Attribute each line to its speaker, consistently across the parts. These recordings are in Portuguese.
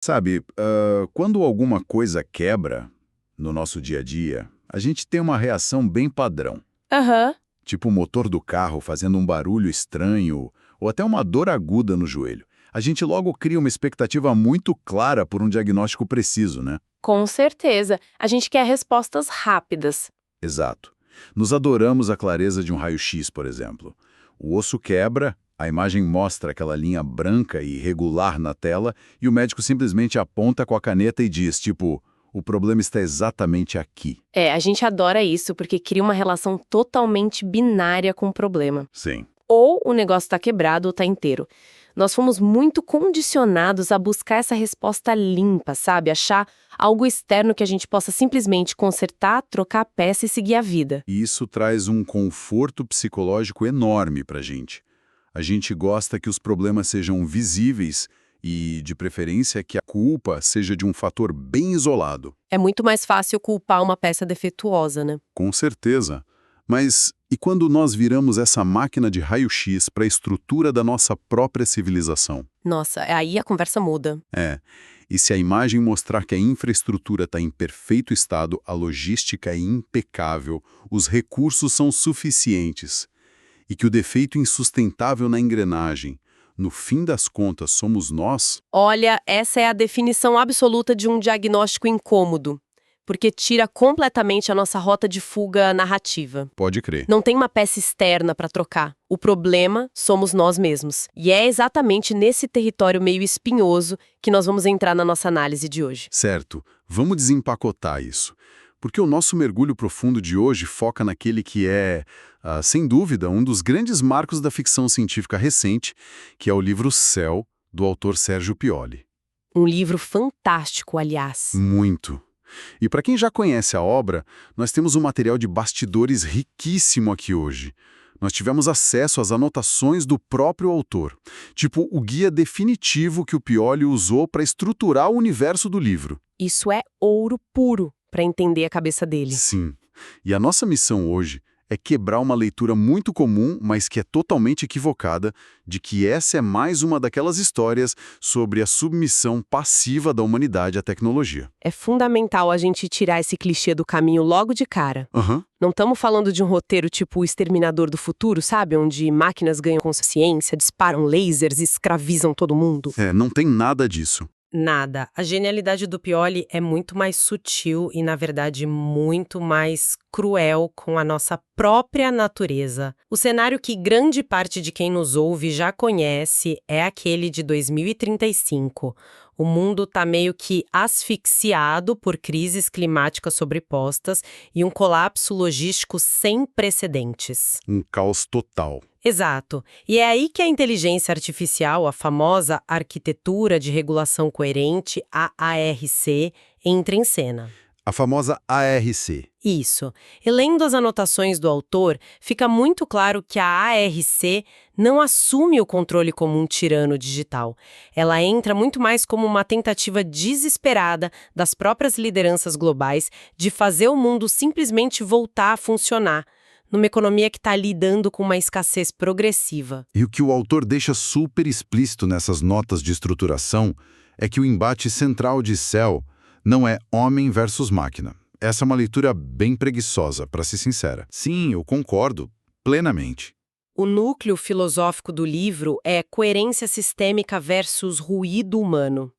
Speaker 1: Sabe, quando alguma coisa quebra no nosso dia a dia, a gente tem uma reação bem padrão.
Speaker 2: Aham.
Speaker 1: Tipo o motor do carro fazendo um barulho estranho ou até uma dor aguda no joelho. A gente logo cria uma expectativa muito clara por um diagnóstico preciso, né?
Speaker 2: Com certeza. A gente quer respostas rápidas.
Speaker 1: Exato. Nos adoramos a clareza de um raio-x, por exemplo. O osso quebra, a imagem mostra aquela linha branca e irregular na tela e o médico simplesmente aponta com a caneta e diz, tipo, o problema está exatamente aqui.
Speaker 2: É, a gente adora isso porque cria uma relação totalmente binária com o problema.
Speaker 1: Sim.
Speaker 2: Ou o negócio está quebrado ou está inteiro. Nós fomos muito condicionados a buscar essa resposta limpa, sabe? Achar algo externo que a gente possa simplesmente consertar, trocar a peça e seguir a vida.
Speaker 1: E isso traz um conforto psicológico enorme pra gente. A gente gosta que os problemas sejam visíveis e, de preferência, que a culpa seja de um fator bem isolado.
Speaker 2: É muito mais fácil culpar uma peça defeituosa, né?
Speaker 1: Com certeza. Mas e quando nós viramos essa máquina de raio-x para a estrutura da nossa própria civilização?
Speaker 2: Nossa, aí a conversa muda.
Speaker 1: É. E se a imagem mostrar que a infraestrutura está em perfeito estado, a logística é impecável, os recursos são suficientes, e que o defeito insustentável na engrenagem, no fim das contas, somos nós?
Speaker 2: Olha, essa é a definição absoluta de um diagnóstico incômodo, porque tira completamente a nossa rota de fuga narrativa.
Speaker 1: Pode crer.
Speaker 2: Não tem uma peça externa para trocar. O problema somos nós mesmos. E é exatamente nesse território meio espinhoso que nós vamos entrar na nossa análise de hoje.
Speaker 1: Certo, vamos desempacotar isso. Porque o nosso mergulho profundo de hoje foca naquele que é, sem dúvida, um dos grandes marcos da ficção científica recente, que é o livro Céu, do autor Sérgio Pioli.
Speaker 2: Um livro fantástico, aliás.
Speaker 1: Muito. E para quem já conhece a obra, nós temos um material de bastidores riquíssimo aqui hoje. Nós tivemos acesso às anotações do próprio autor, tipo o guia definitivo que o Pioli usou para estruturar o universo do livro.
Speaker 2: Isso é ouro puro para entender a cabeça dele.
Speaker 1: Sim. E a nossa missão hoje é quebrar uma leitura muito comum, mas que é totalmente equivocada, de que essa é mais uma daquelas histórias sobre a submissão passiva da humanidade à tecnologia.
Speaker 2: É fundamental a gente tirar esse clichê do caminho logo de cara.
Speaker 1: Aham.
Speaker 2: Não estamos falando de um roteiro tipo O Exterminador do Futuro, sabe? Onde máquinas ganham consciência, disparam lasers e escravizam todo mundo.
Speaker 1: Não tem nada disso.
Speaker 2: Nada. A genialidade do Pioli é muito mais sutil e, na verdade, muito mais cruel com a nossa própria natureza. O cenário que grande parte de quem nos ouve já conhece é aquele de 2035. O mundo está meio que asfixiado por crises climáticas sobrepostas e um colapso logístico sem precedentes.
Speaker 1: Um caos total.
Speaker 2: Exato. E é aí que a inteligência artificial, a famosa Arquitetura de Regulação Coerente, a ARC, entra em cena.
Speaker 1: A famosa ARC.
Speaker 2: Isso. E lendo as anotações do autor, fica muito claro que a ARC não assume o controle como um tirano digital. Ela entra muito mais como uma tentativa desesperada das próprias lideranças globais de fazer o mundo simplesmente voltar a funcionar, numa economia que está lidando com uma escassez progressiva.
Speaker 1: E o que o autor deixa super explícito nessas notas de estruturação é que o embate central de Cell não é homem versus máquina. Essa é uma leitura bem preguiçosa, para ser sincera. Sim, eu concordo plenamente.
Speaker 2: O núcleo filosófico do livro é coerência sistêmica versus ruído humano.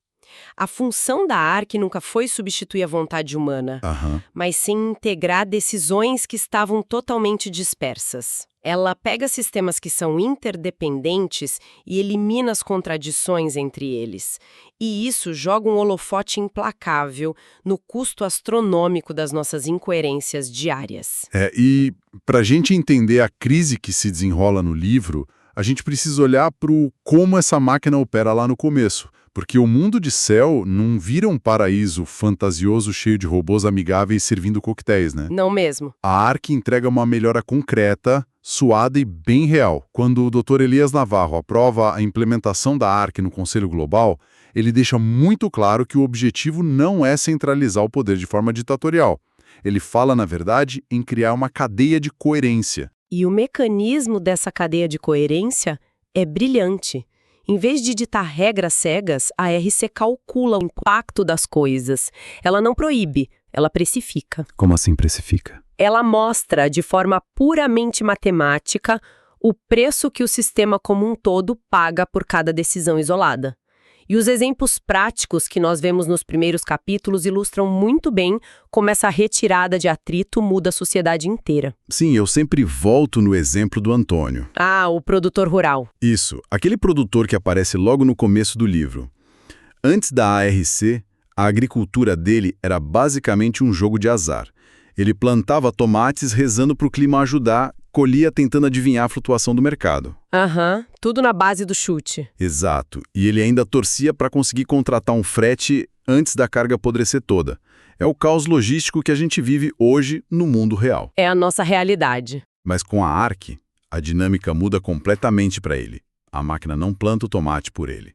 Speaker 2: A função da ARC nunca foi substituir a vontade humana,
Speaker 1: Aham.
Speaker 2: mas sim integrar decisões que estavam totalmente dispersas. Ela pega sistemas que são interdependentes e elimina as contradições entre eles. E isso joga um holofote implacável no custo astronômico das nossas incoerências diárias.
Speaker 1: E para a gente entender a crise que se desenrola no livro, a gente precisa olhar para como essa máquina opera lá no começo. Porque o mundo de Cell não vira um paraíso fantasioso cheio de robôs amigáveis servindo coquetéis, né?
Speaker 2: Não mesmo?
Speaker 1: A ARC entrega uma melhora concreta, suada e bem real. Quando o Dr. Elias Navarro aprova a implementação da ARC no Conselho Global, ele deixa muito claro que o objetivo não é centralizar o poder de forma ditatorial. Ele fala, na verdade, em criar uma cadeia de coerência.
Speaker 2: E o mecanismo dessa cadeia de coerência é brilhante. Em vez de ditar regras cegas, a RC calcula o impacto das coisas. Ela não proíbe, ela precifica.
Speaker 1: Como assim precifica?
Speaker 2: Ela mostra, de forma puramente matemática, o preço que o sistema como um todo paga por cada decisão isolada. E os exemplos práticos que nós vemos nos primeiros capítulos ilustram muito bem como essa retirada de atrito muda a sociedade inteira.
Speaker 1: Sim, eu sempre volto no exemplo do Antônio.
Speaker 2: Ah, o produtor rural.
Speaker 1: Isso, aquele produtor que aparece logo no começo do livro. Antes da ARC, a agricultura dele era basicamente um jogo de azar. Ele plantava tomates rezando para o clima ajudar, colhia tentando adivinhar a flutuação do mercado.
Speaker 2: Tudo na base do chute.
Speaker 1: Exato, e ele ainda torcia para conseguir contratar um frete antes da carga apodrecer toda. É o caos logístico que a gente vive hoje no mundo real.
Speaker 2: É a nossa realidade.
Speaker 1: Mas com a ARC, a dinâmica muda completamente para ele. A máquina não planta o tomate por ele.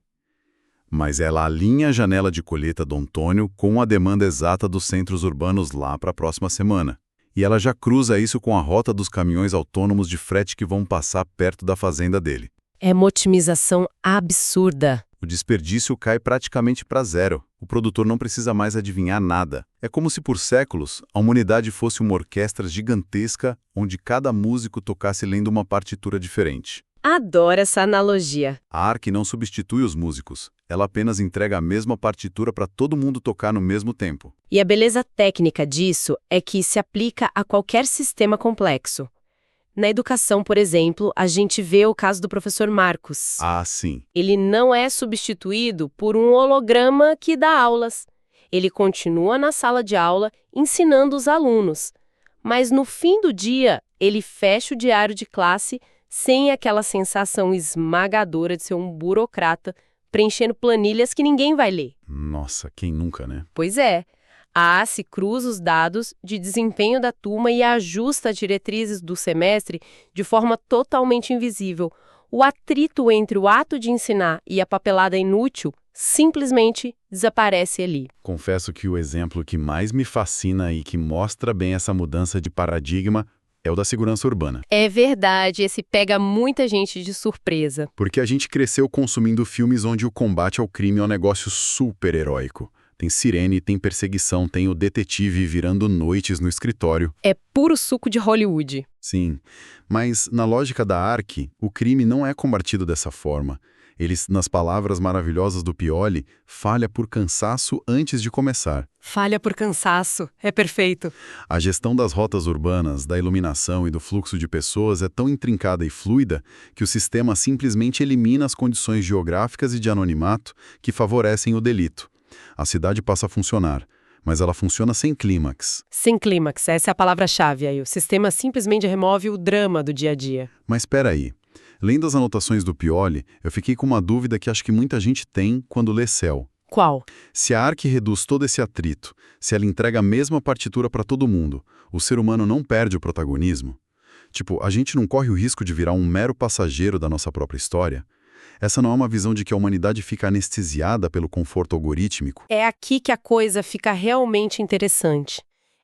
Speaker 1: Mas ela alinha a janela de colheita do Antônio com a demanda exata dos centros urbanos lá para a próxima semana. E ela já cruza isso com a rota dos caminhões autônomos de frete que vão passar perto da fazenda dele.
Speaker 2: É uma otimização absurda.
Speaker 1: O desperdício cai praticamente para zero. O produtor não precisa mais adivinhar nada. É como se por séculos a humanidade fosse uma orquestra gigantesca onde cada músico tocasse lendo uma partitura diferente.
Speaker 2: Adoro essa analogia.
Speaker 1: A ARC não substitui os músicos. Ela apenas entrega a mesma partitura para todo mundo tocar no mesmo tempo.
Speaker 2: E a beleza técnica disso é que se aplica a qualquer sistema complexo. Na educação, por exemplo, a gente vê o caso do professor Marcos.
Speaker 1: Ah, sim.
Speaker 2: Ele não é substituído por um holograma que dá aulas. Ele continua na sala de aula ensinando os alunos. Mas no fim do dia, ele fecha o diário de classe sem aquela sensação esmagadora de ser um burocrata preenchendo planilhas que ninguém vai ler.
Speaker 1: Nossa, quem nunca, né?
Speaker 2: Pois é. A ACE cruza os dados de desempenho da turma e ajusta as diretrizes do semestre de forma totalmente invisível. O atrito entre o ato de ensinar e a papelada inútil simplesmente desaparece ali.
Speaker 1: Confesso que o exemplo que mais me fascina e que mostra bem essa mudança de paradigma é o da segurança urbana.
Speaker 2: É verdade, esse pega muita gente de surpresa.
Speaker 1: Porque a gente cresceu consumindo filmes onde o combate ao crime é um negócio super heróico. Tem sirene, tem perseguição, tem o detetive virando noites no escritório.
Speaker 2: É puro suco de Hollywood.
Speaker 1: Sim, mas na lógica da ARC, o crime não é combatido dessa forma. Eles, nas palavras maravilhosas do Pioli, falha por cansaço antes de começar.
Speaker 2: Falha por cansaço, é perfeito.
Speaker 1: A gestão das rotas urbanas, da iluminação e do fluxo de pessoas é tão intrincada e fluida que o sistema simplesmente elimina as condições geográficas e de anonimato que favorecem o delito. A cidade passa a funcionar, mas ela funciona sem clímax.
Speaker 2: Sem clímax, essa é a palavra-chave aí. O sistema simplesmente remove o drama do dia a dia.
Speaker 1: Mas espera aí. Lendo as anotações do Pioli, eu fiquei com uma dúvida que acho que muita gente tem quando lê Céu.
Speaker 2: Qual?
Speaker 1: Se a ARC reduz todo esse atrito, se ela entrega a mesma partitura para todo mundo, o ser humano não perde o protagonismo? Tipo, a gente não corre o risco de virar um mero passageiro da nossa própria história? Essa não é uma visão de que a humanidade fica anestesiada pelo conforto algorítmico?
Speaker 2: É aqui que a coisa fica realmente interessante.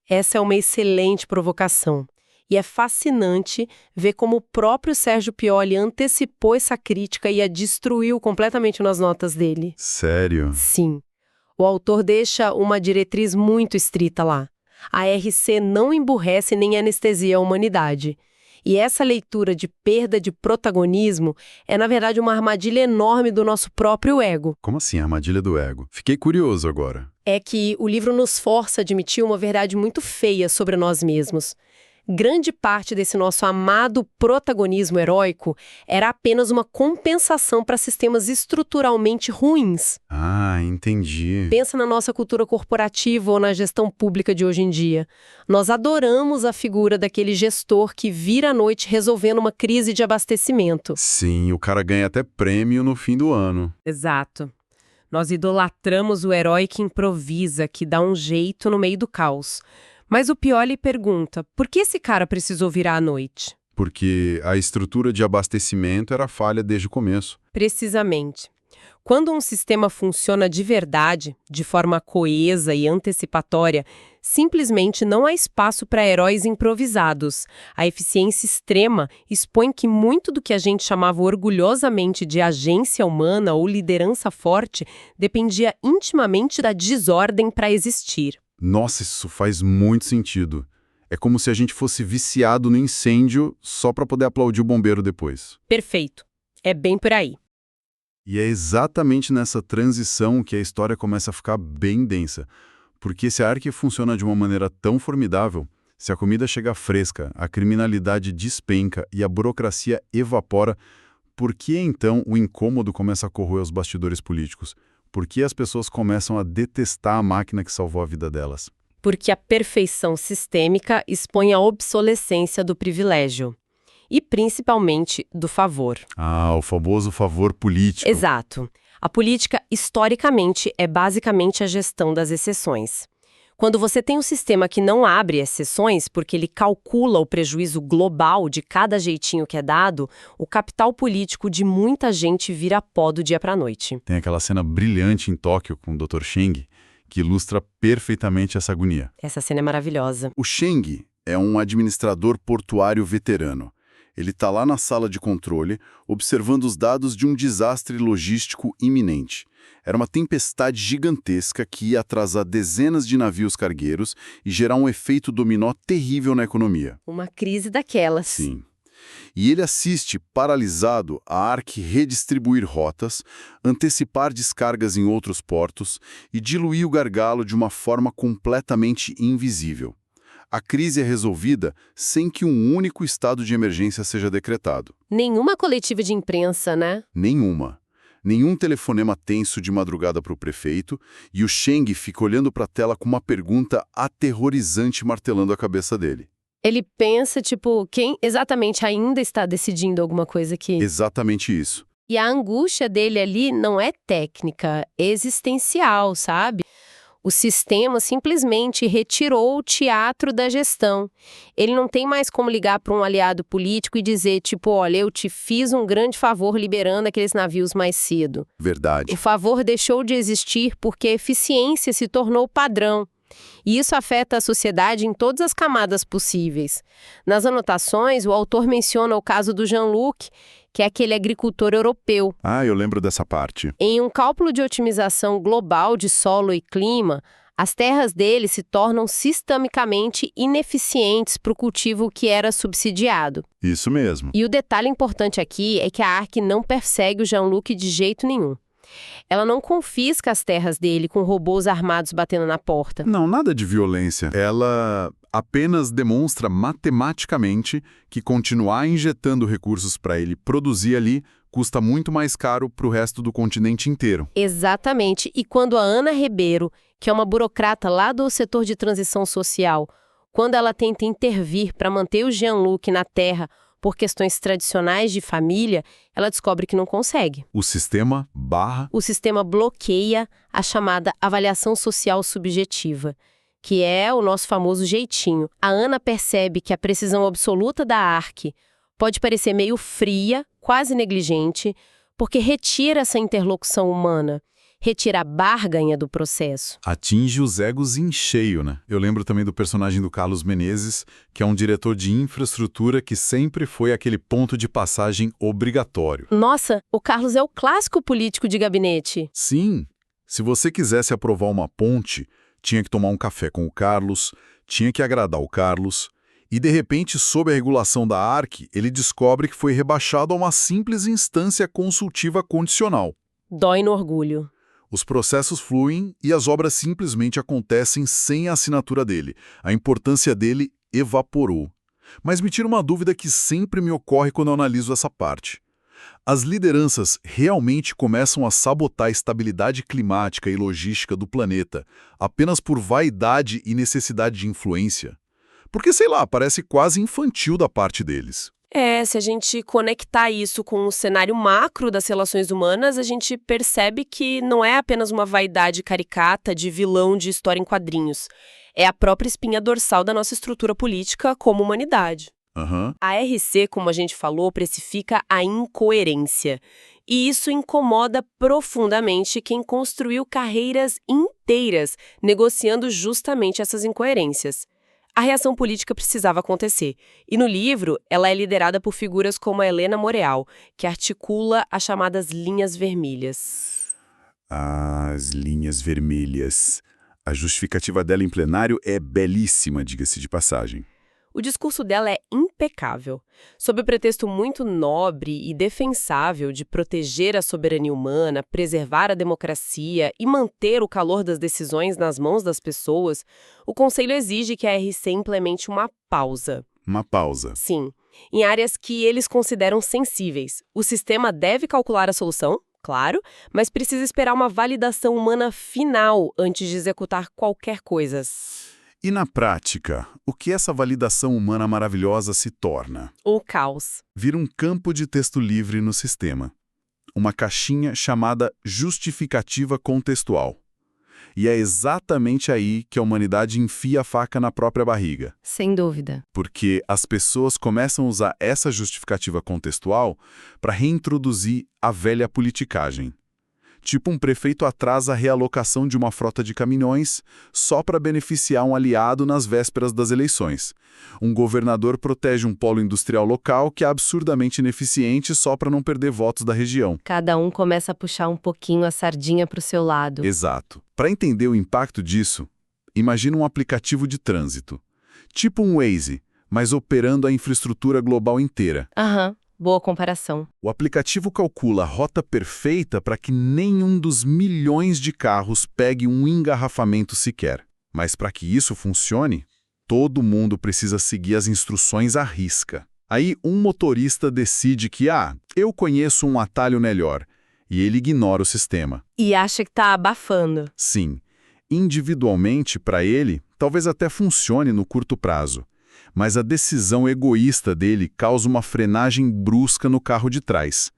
Speaker 2: Essa é uma excelente provocação. E é fascinante ver como o próprio Sérgio Pioli antecipou essa crítica e a destruiu completamente nas notas dele.
Speaker 1: Sério?
Speaker 2: Sim. O autor deixa uma diretriz muito estrita lá. A RC não emburrece nem anestesia a humanidade. E essa leitura de perda de protagonismo é, na verdade, uma armadilha enorme do nosso próprio ego.
Speaker 1: Como assim, armadilha do ego? Fiquei curioso agora.
Speaker 2: É que o livro nos força a admitir uma verdade muito feia sobre nós mesmos. Grande parte desse nosso amado protagonismo heróico era apenas uma compensação para sistemas estruturalmente ruins.
Speaker 1: Ah, entendi.
Speaker 2: Pensa na nossa cultura corporativa ou na gestão pública de hoje em dia. Nós adoramos a figura daquele gestor que vira à noite resolvendo uma crise de abastecimento.
Speaker 1: Sim, o cara ganha até prêmio no fim do ano.
Speaker 2: Exato. Nós idolatramos o herói que improvisa, que dá um jeito no meio do caos. Mas o Pioli pergunta, por que esse cara precisou virar à noite?
Speaker 1: Porque a estrutura de abastecimento era falha desde o começo.
Speaker 2: Precisamente. Quando um sistema funciona de verdade, de forma coesa e antecipatória, simplesmente não há espaço para heróis improvisados. A eficiência extrema expõe que muito do que a gente chamava orgulhosamente de agência humana ou liderança forte dependia intimamente da desordem para existir.
Speaker 1: Nossa, isso faz muito sentido. É como se a gente fosse viciado no incêndio só para poder aplaudir o bombeiro depois.
Speaker 2: Perfeito. É bem por aí.
Speaker 1: E é exatamente nessa transição que a história começa a ficar bem densa. Porque se a Ark funciona de uma maneira tão formidável, se a comida chega fresca, a criminalidade despenca e a burocracia evapora, por que então o incômodo começa a corroer os bastidores políticos? Por que as pessoas começam a detestar a máquina que salvou a vida delas?
Speaker 2: Porque a perfeição sistêmica expõe a obsolescência do privilégio. E principalmente do favor.
Speaker 1: Ah, o famoso favor político.
Speaker 2: Exato. A política, historicamente, é basicamente a gestão das exceções. Quando você tem um sistema que não abre exceções, porque ele calcula o prejuízo global de cada jeitinho que é dado, o capital político de muita gente vira pó do dia para a noite.
Speaker 1: Tem aquela cena brilhante em Tóquio com o Dr. Cheng, que ilustra perfeitamente essa agonia.
Speaker 2: Essa cena é maravilhosa.
Speaker 1: O Cheng é um administrador portuário veterano. Ele está lá na sala de controle, observando os dados de um desastre logístico iminente. Era uma tempestade gigantesca que ia atrasar dezenas de navios cargueiros e gerar um efeito dominó terrível na economia.
Speaker 2: Uma crise daquelas.
Speaker 1: Sim. E ele assiste, paralisado, a Ark redistribuir rotas, antecipar descargas em outros portos e diluir o gargalo de uma forma completamente invisível. A crise é resolvida sem que um único estado de emergência seja decretado.
Speaker 2: Nenhuma coletiva de imprensa, né?
Speaker 1: Nenhuma. Nenhum telefonema tenso de madrugada para o prefeito, e o Cheng fica olhando para a tela com uma pergunta aterrorizante martelando a cabeça dele.
Speaker 2: Ele pensa, tipo, quem exatamente ainda está decidindo alguma coisa aqui?
Speaker 1: Exatamente isso.
Speaker 2: E a angústia dele ali não é técnica, é existencial, sabe? O sistema simplesmente retirou o teatro da gestão. Ele não tem mais como ligar para um aliado político e dizer, tipo, olha, eu te fiz um grande favor liberando aqueles navios mais cedo.
Speaker 1: Verdade.
Speaker 2: O favor deixou de existir porque a eficiência se tornou padrão. E isso afeta a sociedade em todas as camadas possíveis. Nas anotações, o autor menciona o caso do Jean-Luc, que é aquele agricultor europeu.
Speaker 1: Ah, eu lembro dessa parte.
Speaker 2: Em um cálculo de otimização global de solo e clima, as terras dele se tornam sistemicamente ineficientes para o cultivo que era subsidiado.
Speaker 1: Isso mesmo.
Speaker 2: E o detalhe importante aqui é que a Ark não persegue o Jean-Luc de jeito nenhum. Ela não confisca as terras dele com robôs armados batendo na porta.
Speaker 1: Não, nada de violência. Ela apenas demonstra matematicamente que continuar injetando recursos para ele produzir ali custa muito mais caro para o resto do continente inteiro.
Speaker 2: Exatamente. E quando a Ana Ribeiro, que é uma burocrata lá do setor de transição social, quando ela tenta intervir para manter o Jean-Luc na terra por questões tradicionais de família, ela descobre que não consegue.
Speaker 1: O sistema barra.
Speaker 2: O sistema bloqueia a chamada avaliação social subjetiva, que é o nosso famoso jeitinho. A Ana percebe que a precisão absoluta da Ark pode parecer meio fria, quase negligente, porque retira essa interlocução humana, retira a barganha do processo.
Speaker 1: Atinge os egos em cheio, né? Eu lembro também do personagem do Carlos Menezes, que é um diretor de infraestrutura que sempre foi aquele ponto de passagem obrigatório.
Speaker 2: Nossa, o Carlos é o clássico político de gabinete.
Speaker 1: Sim, se você quisesse aprovar uma ponte, tinha que tomar um café com o Carlos, tinha que agradar o Carlos, e de repente, sob a regulação da Ark, ele descobre que foi rebaixado a uma simples instância consultiva condicional.
Speaker 2: Dói no orgulho.
Speaker 1: Os processos fluem e as obras simplesmente acontecem sem a assinatura dele. A importância dele evaporou. Mas me tira uma dúvida que sempre me ocorre quando eu analiso essa parte. As lideranças realmente começam a sabotar a estabilidade climática e logística do planeta apenas por vaidade e necessidade de influência? Porque, sei lá, parece quase infantil da parte deles.
Speaker 2: Se a gente conectar isso com o cenário macro das relações humanas, a gente percebe que não é apenas uma vaidade caricata de vilão de história em quadrinhos. É a própria espinha dorsal da nossa estrutura política como humanidade.
Speaker 1: Uhum.
Speaker 2: A RC, como a gente falou, precifica a incoerência.
Speaker 3: E isso incomoda profundamente quem construiu carreiras inteiras negociando justamente essas incoerências. A reação política precisava acontecer, e no livro ela é liderada por figuras como a Helena Moreal, que articula as chamadas linhas vermelhas.
Speaker 1: As linhas vermelhas. A justificativa dela em plenário é belíssima, diga-se de passagem.
Speaker 3: O discurso dela é impecável. Sob o pretexto muito nobre e defensável de proteger a soberania humana, preservar a democracia e manter o calor das decisões nas mãos das pessoas, o Conselho exige que a RC implemente uma pausa.
Speaker 1: Uma pausa.
Speaker 3: Sim, em áreas que eles consideram sensíveis. O sistema deve calcular a solução, claro, mas precisa esperar uma validação humana final antes de executar qualquer coisa.
Speaker 1: E na prática, o que essa validação humana maravilhosa se torna?
Speaker 3: O caos.
Speaker 1: Vira um campo de texto livre no sistema. Uma caixinha chamada justificativa contextual. E é exatamente aí que a humanidade enfia a faca na própria barriga.
Speaker 3: Sem dúvida.
Speaker 1: Porque as pessoas começam a usar essa justificativa contextual para reintroduzir a velha politicagem. Tipo um prefeito atrasa a realocação de uma frota de caminhões só para beneficiar um aliado nas vésperas das eleições. Um governador protege um polo industrial local que é absurdamente ineficiente só para não perder votos da região.
Speaker 3: Cada um começa a puxar um pouquinho a sardinha para o seu lado.
Speaker 1: Exato. Para entender o impacto disso, imagina um aplicativo de trânsito. Tipo um Waze, mas operando a infraestrutura global inteira.
Speaker 3: Aham. Boa comparação.
Speaker 1: O aplicativo calcula a rota perfeita para que nenhum dos milhões de carros pegue um engarrafamento sequer. Mas para que isso funcione, todo mundo precisa seguir as instruções à risca. Aí um motorista decide que, eu conheço um atalho melhor, e ele ignora o sistema.
Speaker 3: E acha que está abafando.
Speaker 1: Sim, individualmente, para ele, talvez até funcione no curto prazo. Mas a decisão egoísta dele causa uma frenagem brusca no carro de trás,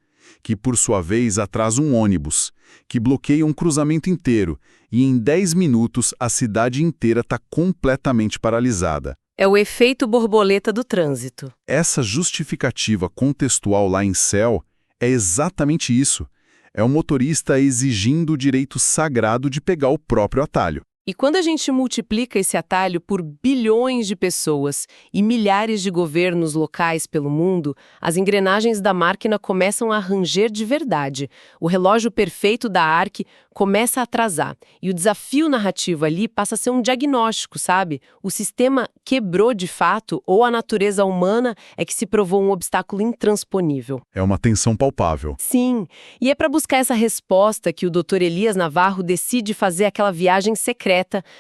Speaker 1: que por sua vez atrasa um ônibus, que bloqueia um cruzamento inteiro, e em 10 minutos a cidade inteira está completamente paralisada.
Speaker 3: É o efeito borboleta do trânsito.
Speaker 1: Essa justificativa contextual lá em Cell é exatamente isso. É o motorista exigindo o direito sagrado de pegar o próprio atalho.
Speaker 3: E quando a gente multiplica esse atalho por bilhões de pessoas e milhares de governos locais pelo mundo, as engrenagens da máquina começam a ranger de verdade. O relógio perfeito da ARC começa a atrasar. E o desafio narrativo ali passa a ser um diagnóstico, sabe? O sistema quebrou de fato ou a natureza humana é que se provou um obstáculo intransponível.
Speaker 1: É uma tensão palpável.
Speaker 3: Sim, e é para buscar essa resposta que o Dr. Elias Navarro decide fazer aquela viagem secreta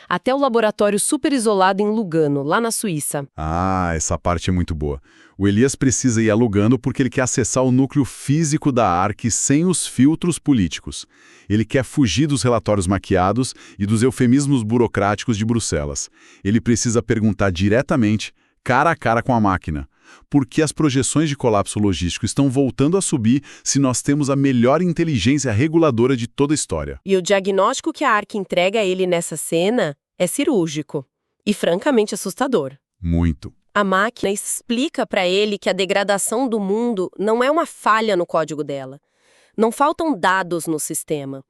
Speaker 3: até o laboratório super isolado em Lugano, lá na Suíça.
Speaker 1: Essa parte é muito boa. O Elias precisa ir a Lugano porque ele quer acessar o núcleo físico da ARC sem os filtros políticos. Ele quer fugir dos relatórios maquiados e dos eufemismos burocráticos de Bruxelas. Ele precisa perguntar diretamente, cara a cara com a máquina. Por que as projeções de colapso logístico estão voltando a subir se nós temos a melhor inteligência reguladora de toda a história?
Speaker 3: E o diagnóstico que a ARC entrega a ele nessa cena é cirúrgico e francamente assustador.
Speaker 1: Muito.
Speaker 3: A máquina explica para ele que a degradação do mundo não é uma falha no código dela. Não faltam dados no sistema.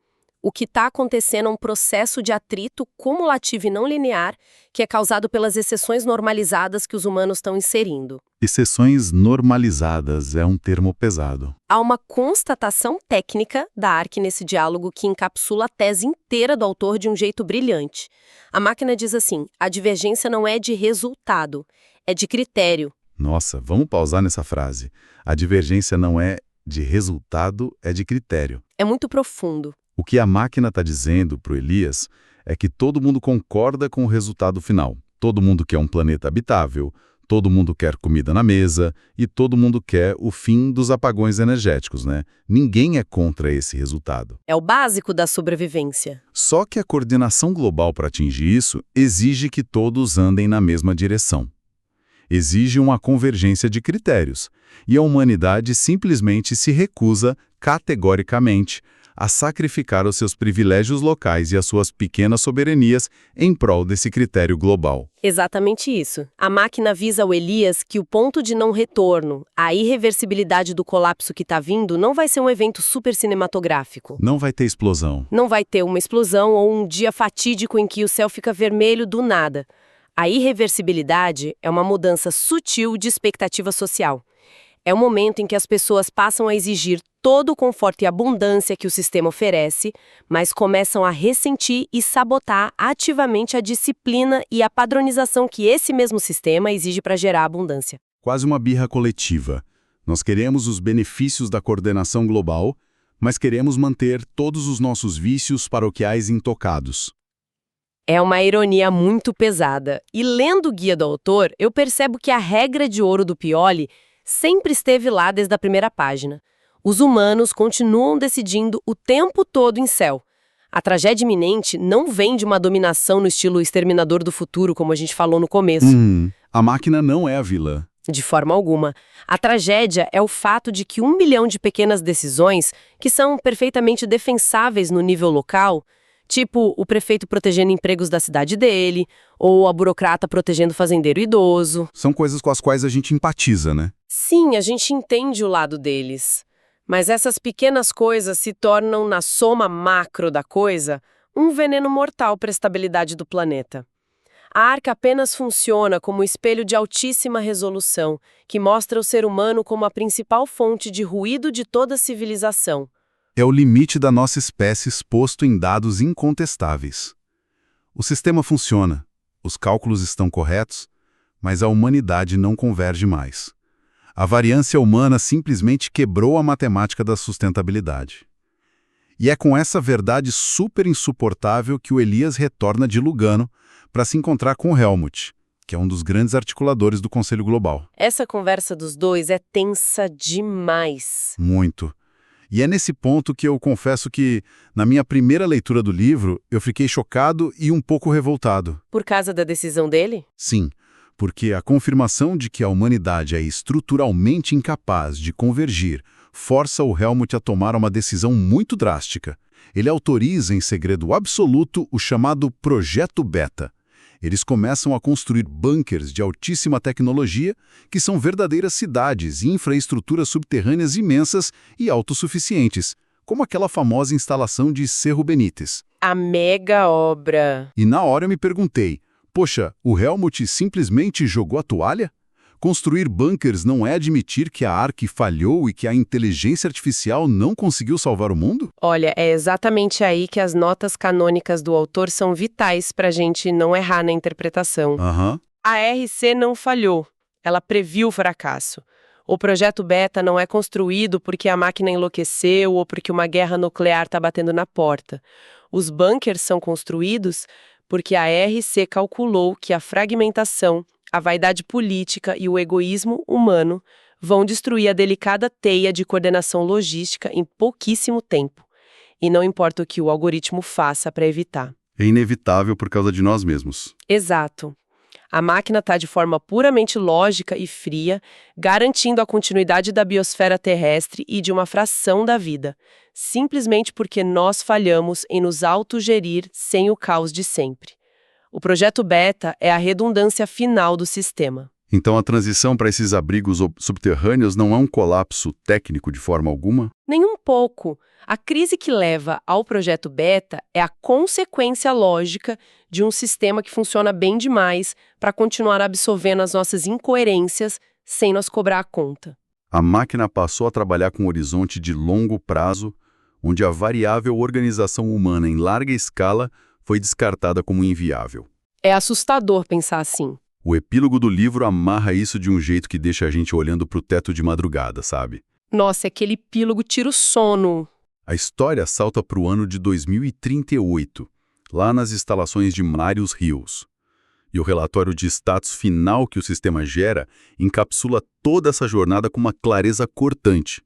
Speaker 3: O que está acontecendo é um processo de atrito cumulativo e não linear que é causado pelas exceções normalizadas que os humanos estão inserindo.
Speaker 1: Exceções normalizadas é um termo pesado.
Speaker 3: Há uma constatação técnica da ARC nesse diálogo que encapsula a tese inteira do autor de um jeito brilhante. A máquina diz assim, a divergência não é de resultado, é de critério.
Speaker 1: Nossa, vamos pausar nessa frase. A divergência não é de resultado, é de critério.
Speaker 3: É muito profundo.
Speaker 1: O que a máquina está dizendo para o Elias é que todo mundo concorda com o resultado final. Todo mundo quer um planeta habitável, todo mundo quer comida na mesa e todo mundo quer o fim dos apagões energéticos, né? Ninguém é contra esse resultado.
Speaker 3: É o básico da sobrevivência.
Speaker 1: Só que a coordenação global para atingir isso exige que todos andem na mesma direção. Exige uma convergência de critérios. E a humanidade simplesmente se recusa, categoricamente, a sacrificar os seus privilégios locais e as suas pequenas soberanias em prol desse critério global.
Speaker 3: Exatamente isso. A máquina avisa ao Elias que o ponto de não retorno, a irreversibilidade do colapso que está vindo, não vai ser um evento super cinematográfico.
Speaker 1: Não vai ter explosão.
Speaker 3: Não vai ter uma explosão ou um dia fatídico em que o céu fica vermelho do nada. A irreversibilidade é uma mudança sutil de expectativa social. É o momento em que as pessoas passam a exigir todo o conforto e abundância que o sistema oferece, mas começam a ressentir e sabotar ativamente a disciplina e a padronização que esse mesmo sistema exige para gerar abundância.
Speaker 1: Quase uma birra coletiva. Nós queremos os benefícios da coordenação global, mas queremos manter todos os nossos vícios paroquiais intocados.
Speaker 3: É uma ironia muito pesada. E lendo o guia do autor, eu percebo que a regra de ouro do Pioli sempre esteve lá desde a primeira página. Os humanos continuam decidindo o tempo todo em céu. A tragédia iminente não vem de uma dominação no estilo Exterminador do Futuro, como a gente falou no começo.
Speaker 1: A máquina não é a vilã.
Speaker 3: De forma alguma. A tragédia é o fato de que 1 milhão de pequenas decisões, que são perfeitamente defensáveis no nível local, tipo o prefeito protegendo empregos da cidade dele, ou a burocrata protegendo o fazendeiro idoso.
Speaker 1: São coisas com as quais a gente empatiza, né?
Speaker 3: Sim, a gente entende o lado deles. Mas essas pequenas coisas se tornam, na soma macro da coisa, um veneno mortal para a estabilidade do planeta. A arca apenas funciona como um espelho de altíssima resolução, que mostra o ser humano como a principal fonte de ruído de toda a civilização.
Speaker 1: É o limite da nossa espécie exposto em dados incontestáveis. O sistema funciona, os cálculos estão corretos, mas a humanidade não converge mais. A variância humana simplesmente quebrou a matemática da sustentabilidade. E é com essa verdade super insuportável que o Elias retorna de Lugano para se encontrar com o Helmut, que é um dos grandes articuladores do Conselho Global.
Speaker 3: Essa conversa dos dois é tensa demais.
Speaker 1: Muito. E é nesse ponto que eu confesso que, na minha primeira leitura do livro, eu fiquei chocado e um pouco revoltado.
Speaker 3: Por causa da decisão dele?
Speaker 1: Sim, porque a confirmação de que a humanidade é estruturalmente incapaz de convergir força o Helmut a tomar uma decisão muito drástica. Ele autoriza em segredo absoluto o chamado Projeto Beta. Eles começam a construir bunkers de altíssima tecnologia, que são verdadeiras cidades e infraestruturas subterrâneas imensas e autossuficientes, como aquela famosa instalação de Cerro Benítez.
Speaker 3: A mega obra.
Speaker 1: E na hora eu me perguntei, poxa, o Helmut simplesmente jogou a toalha? Construir bunkers não é admitir que a Ark falhou e que a inteligência artificial não conseguiu salvar o mundo?
Speaker 3: Olha, é exatamente aí que as notas canônicas do autor são vitais para a gente não errar na interpretação. A RC não falhou, ela previu o fracasso. O projeto Beta não é construído porque a máquina enlouqueceu ou porque uma guerra nuclear está batendo na porta. Os bunkers são construídos porque a RC calculou que a fragmentação, a vaidade política e o egoísmo humano vão destruir a delicada teia de coordenação logística em pouquíssimo tempo. E não importa o que o algoritmo faça para evitar.
Speaker 1: É inevitável por causa de nós mesmos.
Speaker 3: Exato. A máquina está de forma puramente lógica e fria, garantindo a continuidade da biosfera terrestre e de uma fração da vida, simplesmente porque nós falhamos em nos autogerir sem o caos de sempre. O projeto Beta é a redundância final do sistema.
Speaker 1: Então a transição para esses abrigos subterrâneos não é um colapso técnico de forma alguma?
Speaker 3: Nem um pouco. A crise que leva ao projeto Beta é a consequência lógica de um sistema que funciona bem demais para continuar absorvendo as nossas incoerências sem nos cobrar a conta.
Speaker 1: A máquina passou a trabalhar com um horizonte de longo prazo, onde a variável organização humana em larga escala foi descartada como inviável.
Speaker 3: É assustador pensar assim.
Speaker 1: O epílogo do livro amarra isso de um jeito que deixa a gente olhando para o teto de madrugada, sabe?
Speaker 3: Nossa, aquele epílogo tira o sono.
Speaker 1: A história salta para o ano de 2038, lá nas instalações de Marius Hills. E o relatório de status final que o sistema gera encapsula toda essa jornada com uma clareza cortante.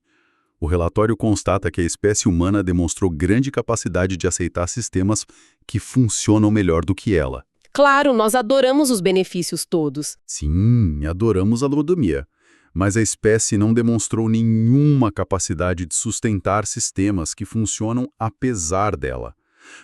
Speaker 1: O relatório constata que a espécie humana demonstrou grande capacidade de aceitar sistemas que funcionam melhor do que ela.
Speaker 3: Claro, nós adoramos os benefícios todos.
Speaker 1: Sim, adoramos a lobotomia. Mas a espécie não demonstrou nenhuma capacidade de sustentar sistemas que funcionam apesar dela.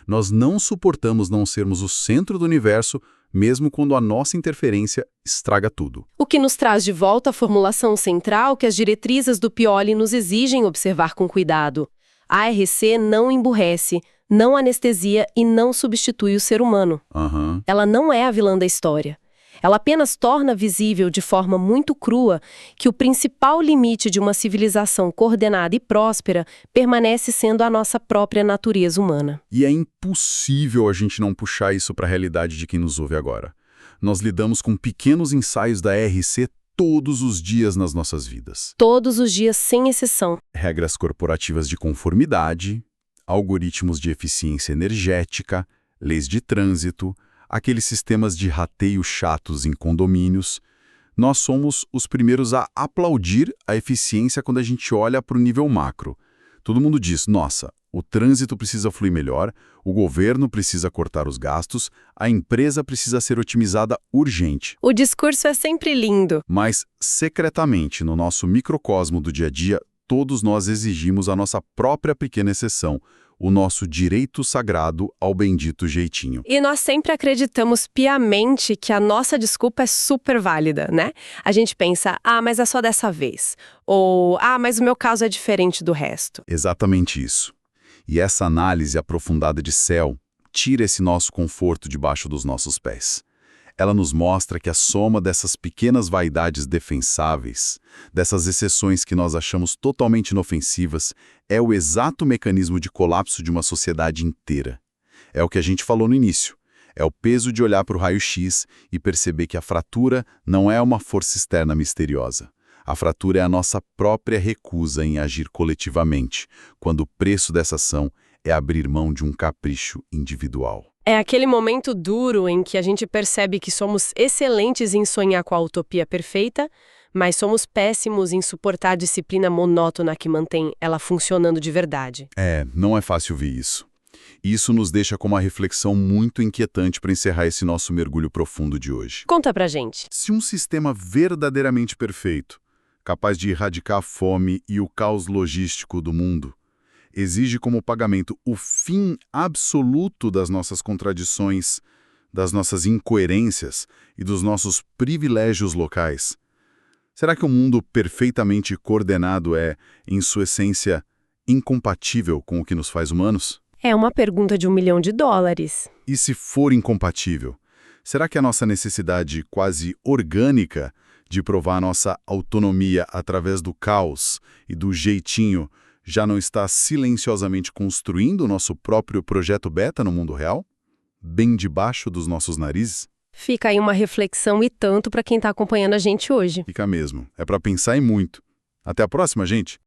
Speaker 1: Nós não suportamos não sermos o centro do universo, mesmo quando a nossa interferência estraga tudo.
Speaker 3: O que nos traz de volta a formulação central que as diretrizes do Pioli nos exigem observar com cuidado. A ARC não emburrece, não anestesia e não substitui o ser humano.
Speaker 1: Aham.
Speaker 3: Ela não é a vilã da história. Ela apenas torna visível de forma muito crua que o principal limite de uma civilização coordenada e próspera permanece sendo a nossa própria natureza humana.
Speaker 1: E é impossível a gente não puxar isso para a realidade de quem nos ouve agora. Nós lidamos com pequenos ensaios da ARC todos os dias nas nossas vidas.
Speaker 3: Todos os dias, sem exceção.
Speaker 1: Regras corporativas de conformidade, algoritmos de eficiência energética, leis de trânsito, aqueles sistemas de rateio chatos em condomínios. Nós somos os primeiros a aplaudir a eficiência quando a gente olha para o nível macro. Todo mundo diz, nossa, o trânsito precisa fluir melhor, o governo precisa cortar os gastos, a empresa precisa ser otimizada urgente.
Speaker 3: O discurso é sempre lindo.
Speaker 1: Mas, secretamente, no nosso microcosmo do dia a dia, todos nós exigimos a nossa própria pequena exceção, o nosso direito sagrado ao bendito jeitinho.
Speaker 3: E nós sempre acreditamos piamente que a nossa desculpa é super válida, né? A gente pensa, mas é só dessa vez. Ou, mas o meu caso é diferente do resto.
Speaker 1: Exatamente isso. E essa análise aprofundada de céu tira esse nosso conforto debaixo dos nossos pés. Ela nos mostra que a soma dessas pequenas vaidades defensáveis, dessas exceções que nós achamos totalmente inofensivas, é o exato mecanismo de colapso de uma sociedade inteira. É o que a gente falou no início. É o peso de olhar para o raio-x e perceber que a fratura não é uma força externa misteriosa. A fratura é a nossa própria recusa em agir coletivamente, quando o preço dessa ação é abrir mão de um capricho individual.
Speaker 3: É aquele momento duro em que a gente percebe que somos excelentes em sonhar com a utopia perfeita, mas somos péssimos em suportar a disciplina monótona que mantém ela funcionando de verdade.
Speaker 1: Não é fácil ver isso. Isso nos deixa com uma reflexão muito inquietante para encerrar esse nosso mergulho profundo de hoje.
Speaker 3: Conta pra gente.
Speaker 1: Se um sistema verdadeiramente perfeito, capaz de erradicar a fome e o caos logístico do mundo, exige como pagamento o fim absoluto das nossas contradições, das nossas incoerências e dos nossos privilégios locais, será que um mundo perfeitamente coordenado é, em sua essência, incompatível com o que nos faz humanos?
Speaker 3: É uma pergunta de $1 milhão.
Speaker 1: E se for incompatível, será que a nossa necessidade quase orgânica de provar nossa autonomia através do caos e do jeitinho já não está silenciosamente construindo o nosso próprio projeto beta no mundo real? Bem debaixo dos nossos narizes?
Speaker 3: Fica aí uma reflexão e tanto para quem está acompanhando a gente hoje.
Speaker 1: Fica mesmo. É para pensar e muito. Até a próxima, gente!